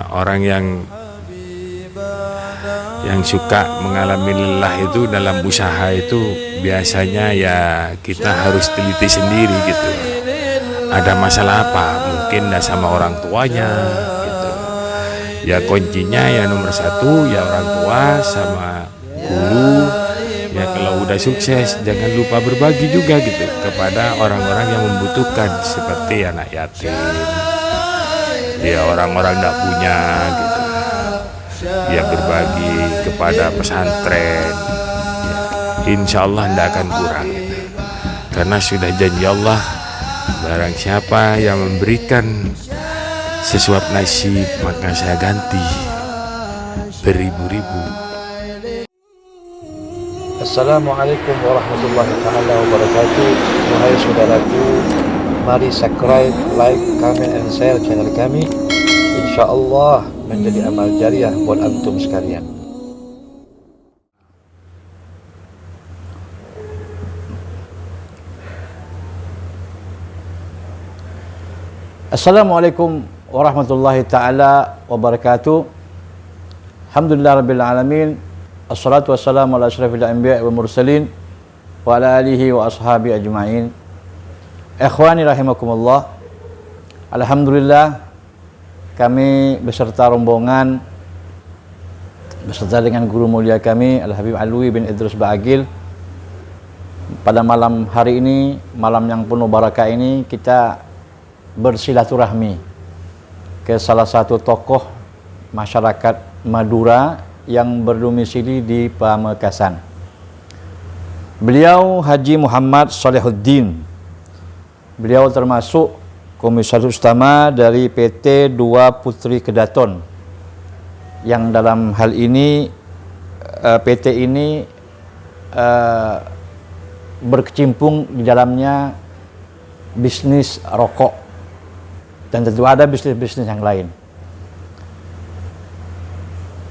Orang yang suka mengalami lelah itu dalam usaha itu biasanya ya kita harus teliti sendiri gitu. Ada masalah apa? Mungkin dah sama orang tuanya gitu. Ya kuncinya ya nomor satu ya orang tua sama guru. Ya kalau udah sukses jangan lupa berbagi juga gitu kepada orang-orang yang membutuhkan seperti anak yatim. Ya orang-orang tidak punya gitu. Ya berbagi kepada pesantren ya, insya Allah tidak akan kurang gitu. Karena sudah janji Allah, barang siapa yang memberikan sesuap nasib maka saya ganti beribu-ribu. Assalamualaikum warahmatullahi taala wabarakatuh. Wahai saudaraku, mari subscribe, like, comment, and share channel kami. InsyaAllah menjadi amal jariah buat antum sekalian. Assalamualaikum warahmatullahi taala wabarakatuh. Alhamdulillah rabbil alamin. Assalatu wassalamu ala asyrafil anbiya wal mursalin wa ala alihi wa ashabi ajma'in. Ikhwani rahimakumullah. Alhamdulillah kami beserta rombongan beserta dengan guru mulia kami Al-Habib Alwi bin Idrus Ba'agil, pada malam hari ini, malam yang penuh barakah ini, kita bersilaturahmi ke salah satu tokoh masyarakat Madura yang berdomisili di Pamekasan. Beliau Haji Muhammad Salihuddin. Beliau termasuk Komisaris Utama dari PT Dua Putri Kedaton, yang dalam hal ini PT ini berkecimpung di dalamnya bisnis rokok dan tentu ada bisnis-bisnis yang lain.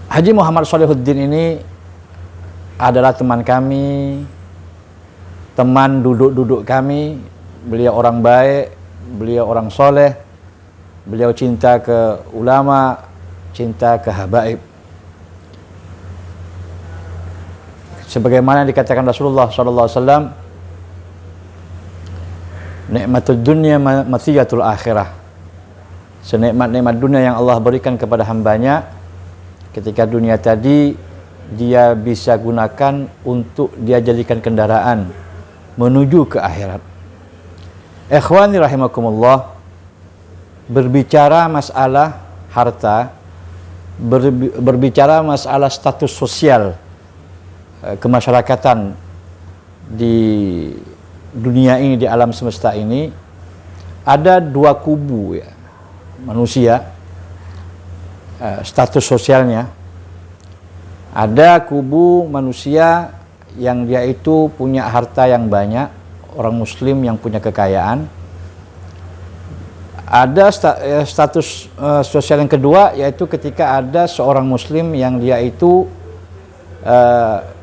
Haji Muhammad Salihuddin ini adalah teman kami, teman duduk-duduk kami. Beliau orang baik, beliau orang soleh, beliau cinta ke ulama, cinta ke habaib. Sebagaimana dikatakan Rasulullah SAW, nikmatud dunya mathiyatul akhirah. Senikmat-nikmat dunia yang Allah berikan kepada hambanya, ketika dunia tadi dia bisa gunakan untuk dia jadikan kendaraan menuju ke akhirat. Ikhwani rahimakumullah, berbicara masalah harta, berbicara masalah status sosial kemasyarakatan di dunia ini, di alam semesta ini, ada dua kubu ya, manusia, status sosialnya. Ada kubu manusia yang dia itu punya harta yang banyak, orang muslim yang punya kekayaan. Ada status sosial yang kedua, yaitu ketika ada seorang muslim yang dia itu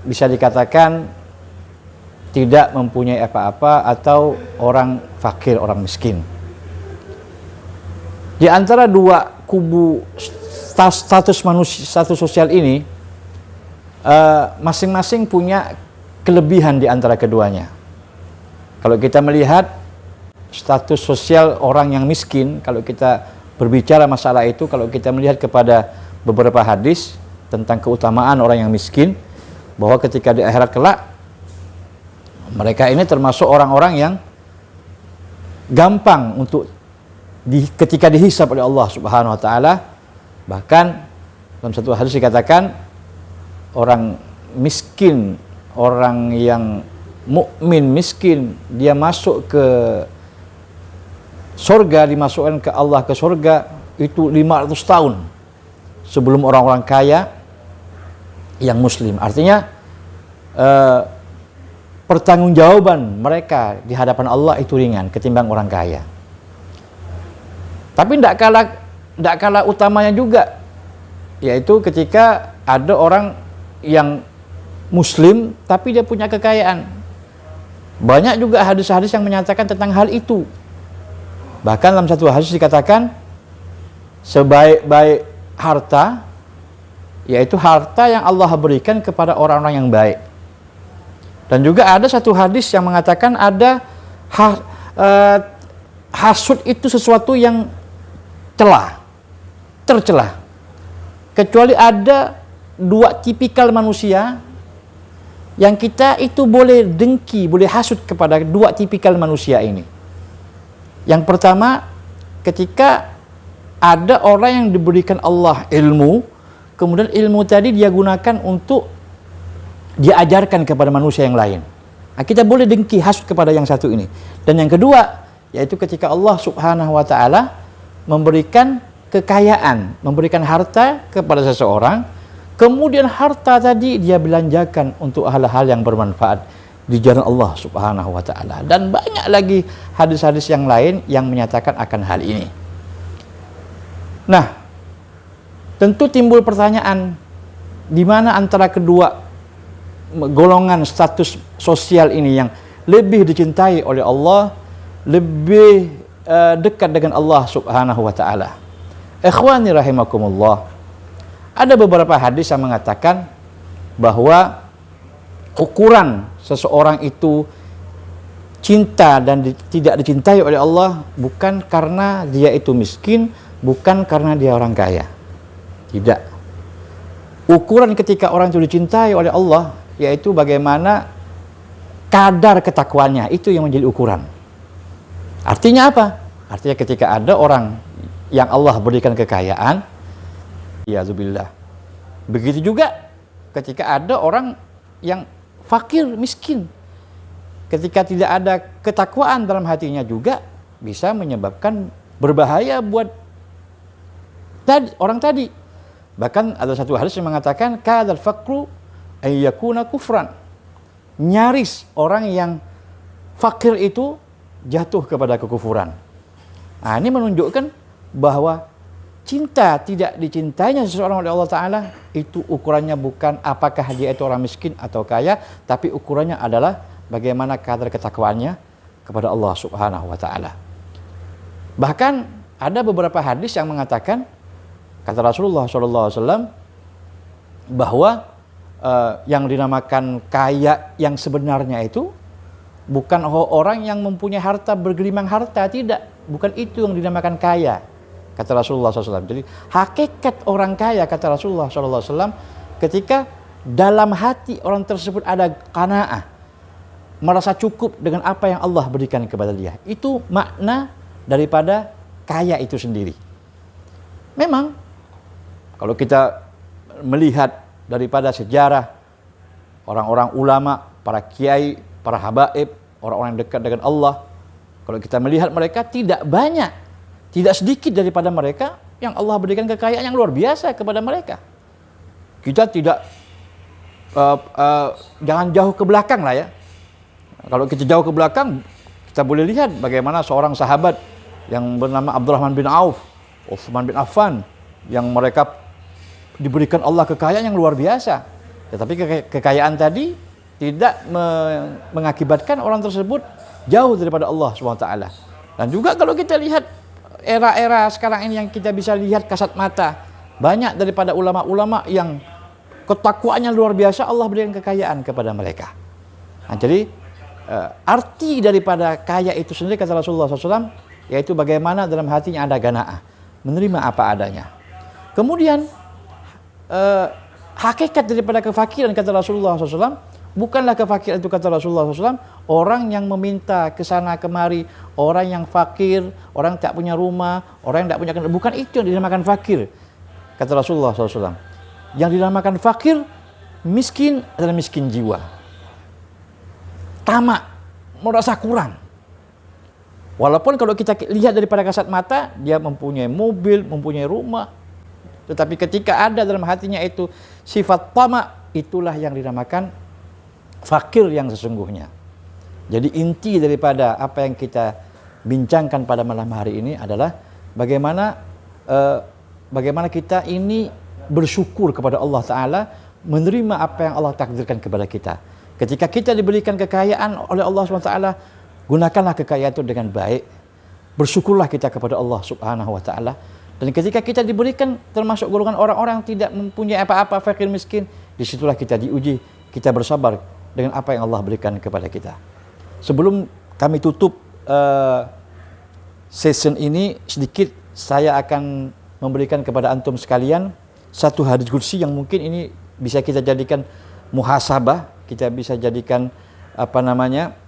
bisa dikatakan tidak mempunyai apa-apa atau orang fakir, orang miskin. Di antara dua kubu status manusia, status sosial ini, masing-masing punya kelebihan di antara keduanya. Kalau kita melihat status sosial orang yang miskin, kalau kita berbicara masalah itu, kalau kita melihat kepada beberapa hadis tentang keutamaan orang yang miskin, bahwa ketika di akhirat kelak, mereka ini termasuk orang-orang yang gampang untuk ketika dihisab oleh Allah Subhanahu wa taala. Bahkan dalam satu hadis dikatakan orang miskin, orang yang mukmin miskin, dia masuk ke surga, dimasukkan ke Allah ke surga itu 500 tahun sebelum orang-orang kaya yang muslim. Artinya pertanggungjawaban mereka di hadapan Allah itu ringan ketimbang orang kaya. Tapi tidak kalah utamanya juga, yaitu ketika ada orang yang muslim tapi dia punya kekayaan. Banyak juga hadis-hadis yang menyatakan tentang hal itu. Bahkan dalam satu hadis dikatakan, sebaik-baik harta, yaitu harta yang Allah berikan kepada orang-orang yang baik. Dan juga ada satu hadis yang mengatakan ada hasud itu sesuatu yang tercela. Kecuali ada dua tipikal manusia yang kita itu boleh dengki, boleh hasud kepada dua tipikal manusia ini. Yang pertama, ketika ada orang yang diberikan Allah ilmu, kemudian ilmu tadi dia gunakan untuk dia ajarkan kepada manusia yang lain. Nah, kita boleh dengki, hasud kepada yang satu ini. Dan yang kedua, yaitu ketika Allah Subhanahu wa taala memberikan kekayaan, memberikan harta kepada seseorang, kemudian harta tadi dia belanjakan untuk hal-hal yang bermanfaat di jalan Allah Subhanahu wa taala. Dan banyak lagi hadis-hadis yang lain yang menyatakan akan hal ini. Nah, tentu timbul pertanyaan, di mana antara kedua golongan status sosial ini yang lebih dicintai oleh Allah, lebih dekat dengan Allah Subhanahu wa taala. Ikhwani rahimakumullah. Ada beberapa hadis yang mengatakan bahwa ukuran seseorang itu cinta dan tidak dicintai oleh Allah bukan karena dia itu miskin, bukan karena dia orang kaya. Tidak. Ukuran ketika orang itu dicintai oleh Allah yaitu bagaimana kadar ketakwaannya, itu yang menjadi ukuran. Artinya apa? Artinya ketika ada orang yang Allah berikan kekayaan, ya'zubillah. Begitu juga ketika ada orang yang fakir, miskin. Ketika tidak ada ketakwaan dalam hatinya juga bisa menyebabkan berbahaya buat orang tadi. Bahkan ada satu hadis yang mengatakan kadzal faqru ayyakuna kufran. Nyaris orang yang fakir itu jatuh kepada kekufuran. Nah, ini menunjukkan bahwa cinta tidak dicintainya seseorang oleh Allah Ta'ala itu ukurannya bukan apakah dia itu orang miskin atau kaya, tapi ukurannya adalah bagaimana kadar ketakwaannya kepada Allah Subhanahu wa Ta'ala. Bahkan ada beberapa hadis yang mengatakan, kata Rasulullah SAW, bahwa yang dinamakan kaya yang sebenarnya itu bukan orang yang mempunyai harta bergelimang harta, tidak, bukan itu yang dinamakan kaya, kata Rasulullah SAW. Jadi hakikat orang kaya, kata Rasulullah SAW, ketika dalam hati orang tersebut ada qanaah, merasa cukup dengan apa yang Allah berikan kepada dia. Itu makna daripada kaya itu sendiri. Memang kalau kita melihat daripada sejarah orang-orang ulama, para kiai, para habaib, orang-orang yang dekat dengan Allah, kalau kita melihat mereka tidak banyak, tidak sedikit daripada mereka yang Allah berikan kekayaan yang luar biasa kepada mereka. Kita tidak jangan jauh ke belakang lah ya. Kalau kita jauh ke belakang, kita boleh lihat bagaimana seorang sahabat yang bernama Abdurrahman bin Auf, Utsman bin Affan, yang mereka diberikan Allah kekayaan yang luar biasa. Tetapi kekayaan tadi tidak mengakibatkan orang tersebut jauh daripada Allah SWT. Dan juga kalau kita lihat era-era sekarang ini yang kita bisa lihat kasat mata, banyak daripada ulama-ulama yang ketakwaannya luar biasa, Allah berikan kekayaan kepada mereka. Nah, jadi arti daripada kaya itu sendiri, kata Rasulullah SAW, yaitu bagaimana dalam hatinya ada qanaah, menerima apa adanya. Kemudian hakikat daripada kefakiran, kata Rasulullah SAW, bukanlah kefakiran itu, kata Rasulullah SAW, orang yang meminta ke sana kemari, orang yang fakir, orang tak punya rumah, orang yang tak punya kendaraan, bukan itu yang dinamakan fakir, kata Rasulullah SAW. Yang dinamakan fakir, miskin adalah miskin jiwa, tamak, merasa kurang. Walaupun kalau kita lihat daripada kasat mata, dia mempunyai mobil, mempunyai rumah, tetapi ketika ada dalam hatinya itu sifat tamak, itulah yang dinamakan fakir yang sesungguhnya. Jadi inti daripada apa yang kita bincangkan pada malam hari ini adalah bagaimana kita ini bersyukur kepada Allah Ta'ala, menerima apa yang Allah takdirkan kepada kita. Ketika kita diberikan kekayaan oleh Allah SWT, gunakanlah kekayaan itu dengan baik. Bersyukurlah kita kepada Allah Subhanahu wa Ta'ala. Dan ketika kita diberikan termasuk golongan orang-orang yang tidak mempunyai apa-apa, fakir miskin, disitulah kita diuji, kita bersabar dengan apa yang Allah berikan kepada kita. Sebelum kami tutup session ini, sedikit saya akan memberikan kepada antum sekalian satu hadis qudsi yang mungkin ini bisa kita jadikan muhasabah, kita bisa jadikan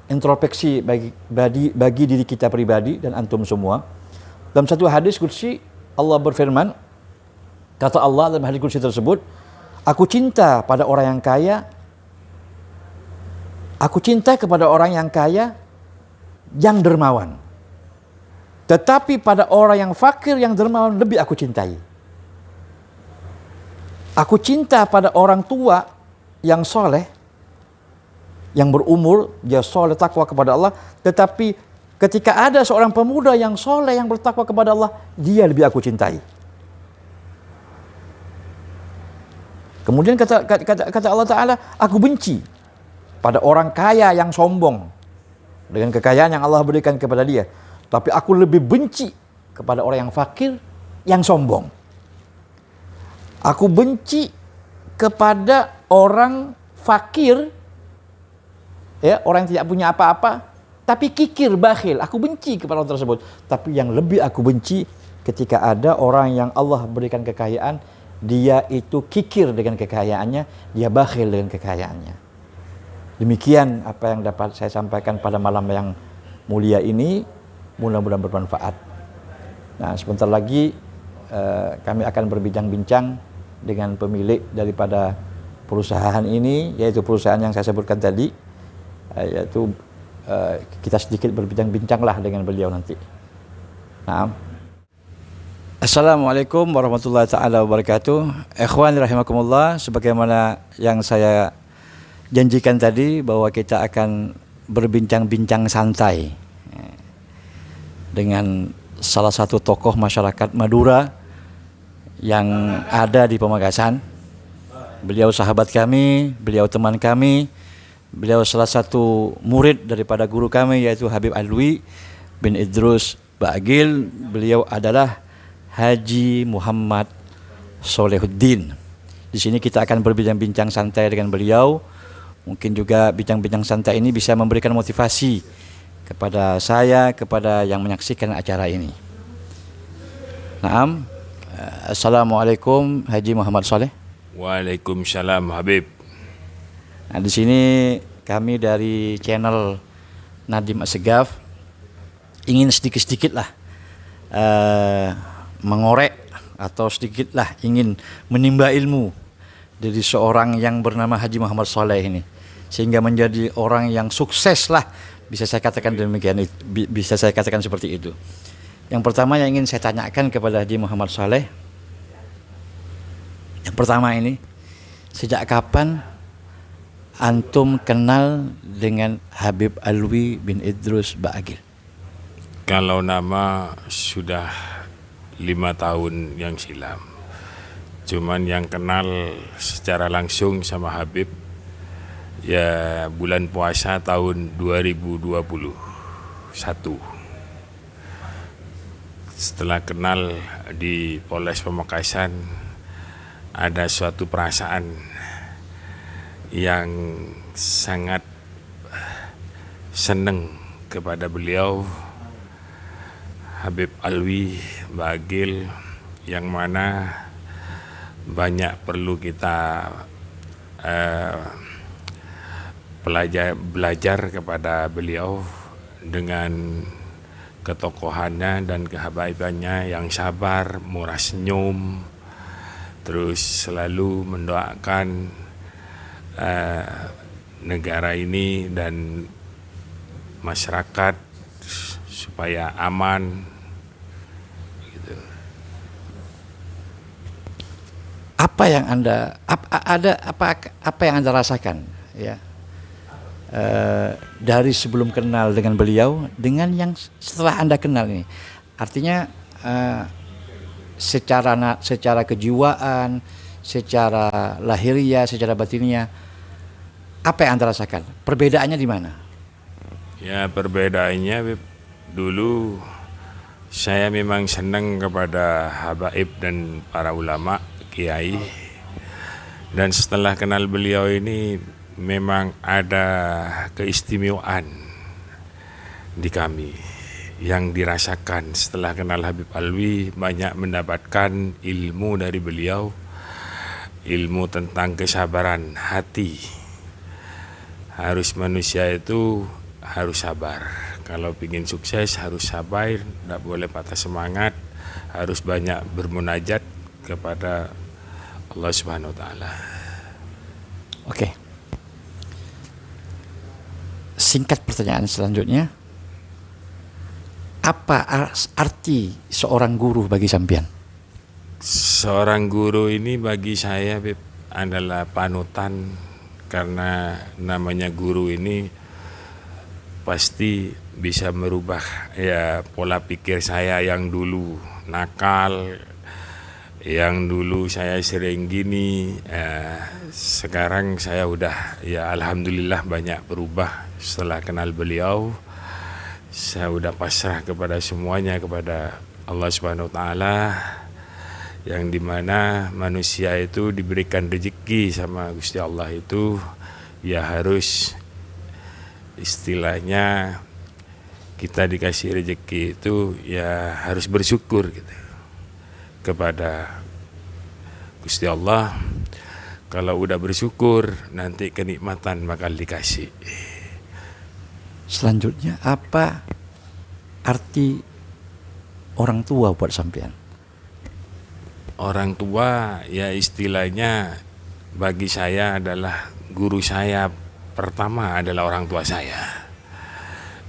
introspeksi bagi diri kita pribadi dan antum semua. Dalam satu hadis qudsi Allah berfirman, kata Allah dalam hadis qudsi tersebut, aku cinta pada orang yang kaya, aku cinta kepada orang yang kaya yang dermawan. Tetapi pada orang yang fakir yang dermawan lebih aku cintai. Aku cinta pada orang tua yang soleh, yang berumur, dia soleh takwa kepada Allah, tetapi ketika ada seorang pemuda yang soleh, yang bertakwa kepada Allah, dia lebih aku cintai. Kemudian kata Allah Ta'ala, aku benci pada orang kaya yang sombong dengan kekayaan yang Allah berikan kepada dia. Tapi aku lebih benci kepada orang yang fakir, yang sombong. Aku benci kepada orang fakir, ya, orang yang tidak punya apa-apa, tapi kikir, bakhil. Aku benci kepada orang tersebut. Tapi yang lebih aku benci ketika ada orang yang Allah berikan kekayaan, dia itu kikir dengan kekayaannya, dia bakhil dengan kekayaannya. Demikian apa yang dapat saya sampaikan pada malam yang mulia ini. Mudah-mudahan bermanfaat. Nah, sebentar lagi kami akan berbincang-bincang dengan pemilik daripada perusahaan ini, yaitu perusahaan yang saya sebutkan tadi, yaitu kita sedikit berbincang-bincanglah dengan beliau nanti. Nah. Assalamualaikum warahmatullahi taala wabarakatuh. Ikhwan rahimakumullah, sebagaimana yang saya janjikan tadi bahwa kita akan berbincang-bincang santai dengan salah satu tokoh masyarakat Madura yang ada di Pamekasan. Beliau sahabat kami, beliau teman kami, beliau salah satu murid daripada guru kami, yaitu Habib Alwi bin Idrus Ba'agil. Beliau adalah Haji Muhammad Solehuddin. Di sini kita akan berbincang-bincang santai dengan beliau. Mungkin juga bincang-bincang santai ini bisa memberikan motivasi kepada saya, kepada yang menyaksikan acara ini. Naam. Assalamualaikum Haji Muhammad Soleh. Waalaikumsalam Habib. Nah, di sini kami dari channel Nadim Assegaf ingin sedikit-sedikitlah mengorek atau sedikitlah ingin menimba ilmu dari seorang yang bernama Haji Muhammad Soleh ini, sehingga menjadi orang yang sukses lah, bisa saya katakan demikian, bisa saya katakan seperti itu. Yang pertama yang ingin saya tanyakan kepada Haji Muhammad Soleh, yang pertama ini, sejak kapan antum kenal dengan Habib Alwi bin Idrus Ba'agil? Kalau nama sudah 5 tahun yang silam. Cuman yang kenal secara langsung sama Habib ya bulan puasa tahun 2021. Setelah kenal di Polres Pamekasan, ada suatu perasaan yang sangat senang kepada beliau Habib Alwi Ba'agil, yang mana banyak perlu kita belajar kepada beliau dengan ketokohannya dan kehabaibannya yang sabar, murah senyum, terus selalu mendoakan negara ini dan masyarakat supaya aman. Apa yang apa yang Anda rasakan, ya, dari sebelum kenal dengan beliau dengan yang setelah Anda kenal ini? Artinya secara kejiwaan, secara lahiriah, secara batinnya, apa yang Anda rasakan? Perbedaannya di mana? Ya, perbedaannya dulu Saya memang senang kepada habaib dan para ulama, kiai. Dan setelah kenal beliau ini memang ada keistimewaan di kami yang dirasakan setelah kenal Habib Alwi. Banyak mendapatkan ilmu dari beliau, ilmu tentang kesabaran hati. Harus manusia itu harus sabar. Kalau ingin sukses harus sabar, tidak boleh patah semangat, harus banyak bermunajat kepada Allah Subhanahu wa taala. Oke. Singkat pertanyaan selanjutnya. Apa arti seorang guru bagi sampean? Seorang guru ini bagi saya adalah panutan, karena namanya guru ini pasti bisa merubah ya pola pikir saya yang dulu nakal, yang dulu saya sering gini, sekarang saya udah ya alhamdulillah banyak berubah setelah kenal beliau. Saya udah pasrah kepada semuanya kepada Allah Subhanahu wa taala, yang dimana manusia itu diberikan rezeki sama Gusti Allah itu ya harus istilahnya kita dikasih rezeki itu ya harus bersyukur gitu kepada Gusti Allah. Kalau udah bersyukur nanti kenikmatan bakal dikasih. Selanjutnya, apa arti orang tua buat sampean? Orang tua ya istilahnya bagi saya adalah guru saya pertama adalah orang tua saya.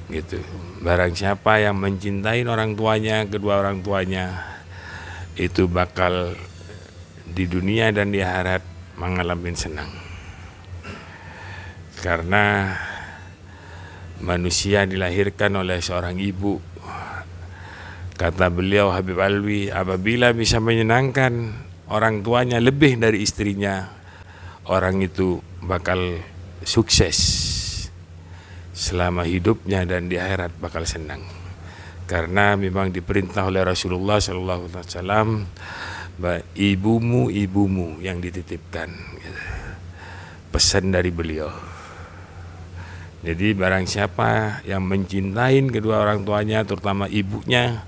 Gitu. Barang siapa yang mencintai orang tuanya, kedua orang tuanya, itu bakal di dunia dan di akhirat mengalami senang. Karena manusia dilahirkan oleh seorang ibu. Kata beliau Habib Alwi, apabila bisa menyenangkan orang tuanya lebih dari istrinya, orang itu bakal sukses selama hidupnya dan di akhirat bakal senang. Karena memang diperintah oleh Rasulullah SAW, ibumu yang dititipkan, pesan dari beliau. Jadi barang siapa yang mencintai kedua orang tuanya, terutama ibunya,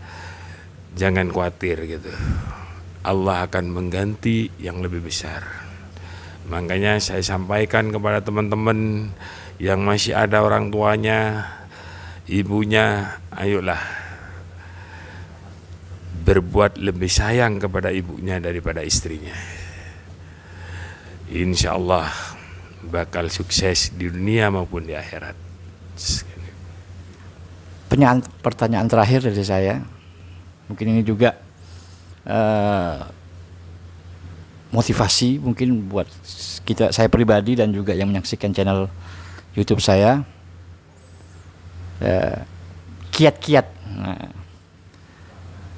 jangan khawatir gitu. Allah akan mengganti yang lebih besar. Makanya saya sampaikan kepada teman-teman yang masih ada orang tuanya, ibunya, ayolah berbuat lebih sayang kepada ibunya daripada istrinya. Insya Allah bakal sukses di dunia maupun di akhirat. Pertanyaan terakhir dari saya, mungkin ini juga motivasi mungkin buat saya pribadi dan juga yang menyaksikan channel YouTube saya. Kiat-kiat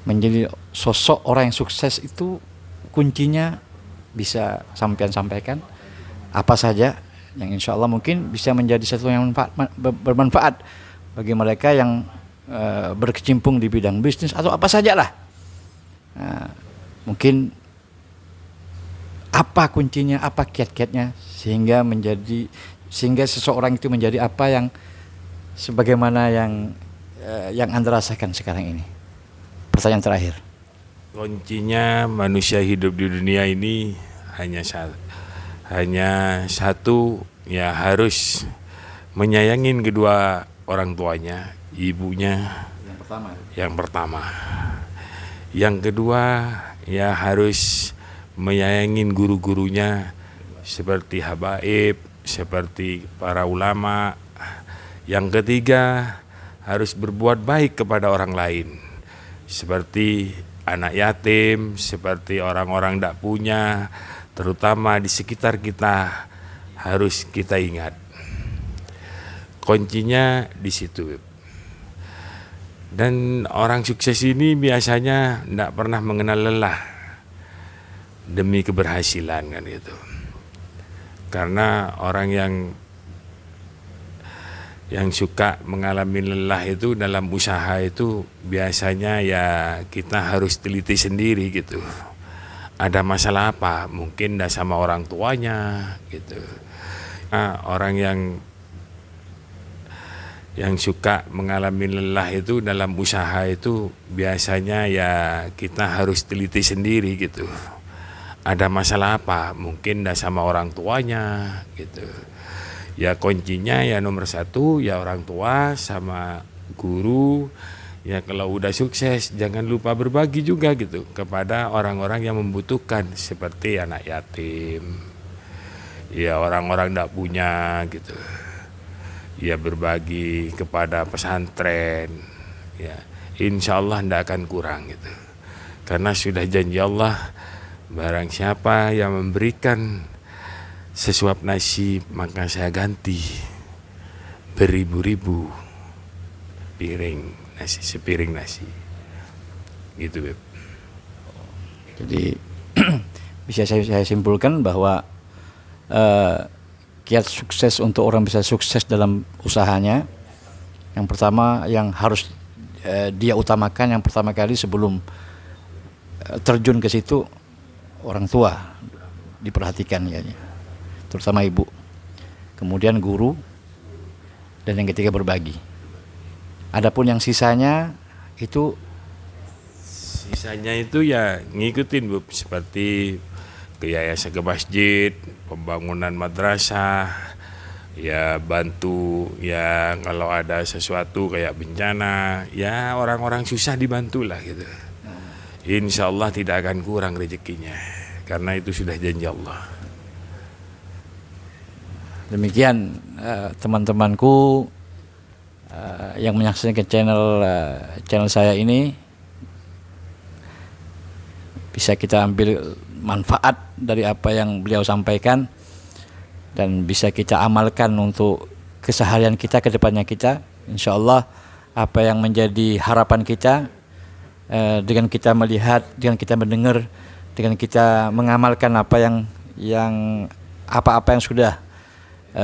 menjadi sosok orang yang sukses itu kuncinya bisa sampean sampaikan apa saja yang insya Allah mungkin bisa menjadi sesuatu yang bermanfaat bagi mereka yang berkecimpung di bidang bisnis atau apa saja lah. Mungkin apa kuncinya, apa kiat-kiatnya sehingga seseorang itu menjadi apa yang sebagaimana yang Anda rasakan sekarang ini. Pertanyaan terakhir. Kuncinya manusia hidup di dunia ini hanya satu, ya harus menyayangin kedua orang tuanya, ibunya yang pertama. Yang kedua, ya harus menyayangin guru-gurunya seperti habaib, seperti para ulama. Yang ketiga, harus berbuat baik kepada orang lain, seperti anak yatim, seperti orang-orang tidak punya, terutama di sekitar kita harus kita ingat. Kuncinya di situ. Dan orang sukses ini biasanya tidak pernah mengenal lelah demi keberhasilan kan gitu. Karena orang yang Yang suka mengalami lelah itu dalam usaha itu biasanya ya kita harus teliti sendiri gitu. Ada masalah apa? Mungkin dah sama orang tuanya gitu. Nah, orang yang suka mengalami lelah itu dalam usaha itu biasanya ya kita harus teliti sendiri gitu. Ada masalah apa? Mungkin dah sama orang tuanya gitu. Ya kuncinya ya nomor satu ya orang tua sama guru. Ya kalau udah sukses jangan lupa berbagi juga gitu kepada orang-orang yang membutuhkan seperti anak yatim. Ya orang-orang tidak punya gitu. Ya berbagi kepada pesantren. Ya insya Allah tidak akan kurang gitu. Karena sudah janji Allah, barang siapa yang memberikan sesuap nasi maka saya ganti beribu-ribu piring nasi, sepiring nasi gitu Beb. Jadi bisa saya simpulkan bahwa kiat sukses untuk orang bisa sukses dalam usahanya, yang pertama yang harus dia utamakan yang pertama kali sebelum terjun ke situ, orang tua diperhatikan ya, terutama ibu, kemudian guru, dan yang ketiga berbagi. Adapun yang sisanya itu ya ngikutin Bu, seperti ke yayasan, ke masjid, pembangunan madrasah, ya bantu ya kalau ada sesuatu kayak bencana, ya orang-orang susah dibantulah gitu. Insya Allah tidak akan kurang rezekinya karena itu sudah janji Allah. demikian teman-temanku yang menyaksikan channel saya ini, bisa kita ambil manfaat dari apa yang beliau sampaikan dan bisa kita amalkan untuk keseharian kita, ke depannya kita. Insya Allah apa yang menjadi harapan kita dengan kita melihat, dengan kita mendengar, dengan kita mengamalkan apa yang sudah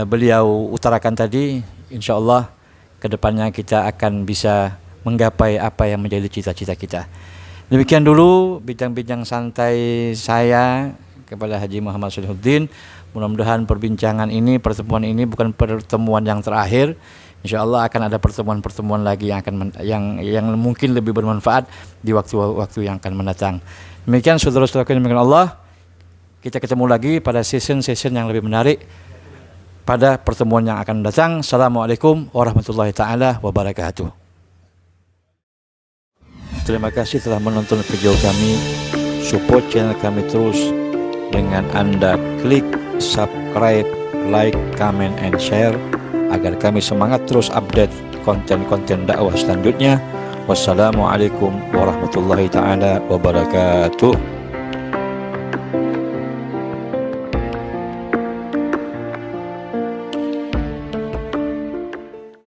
beliau utarakan tadi, insya Allah kedepannya kita akan bisa menggapai apa yang menjadi cita-cita kita. Demikian dulu bincang-bincang santai saya kepada Haji Muhammad Solihuddin. Mudah-mudahan perbincangan ini, pertemuan ini bukan pertemuan yang terakhir. Insya Allah akan ada pertemuan-pertemuan lagi yang mungkin lebih bermanfaat di waktu-waktu yang akan mendatang. Demikian saudara-saudaraku yang dimuliakan Allah, kita ketemu lagi pada session-session yang lebih menarik pada pertemuan yang akan datang. Assalamualaikum warahmatullahi taala wabarakatuh. Terima kasih telah menonton video kami. Support channel kami terus dengan Anda klik subscribe, like, comment, and share agar kami semangat terus update konten-konten dakwah selanjutnya. Wassalamualaikum warahmatullahi taala wabarakatuh.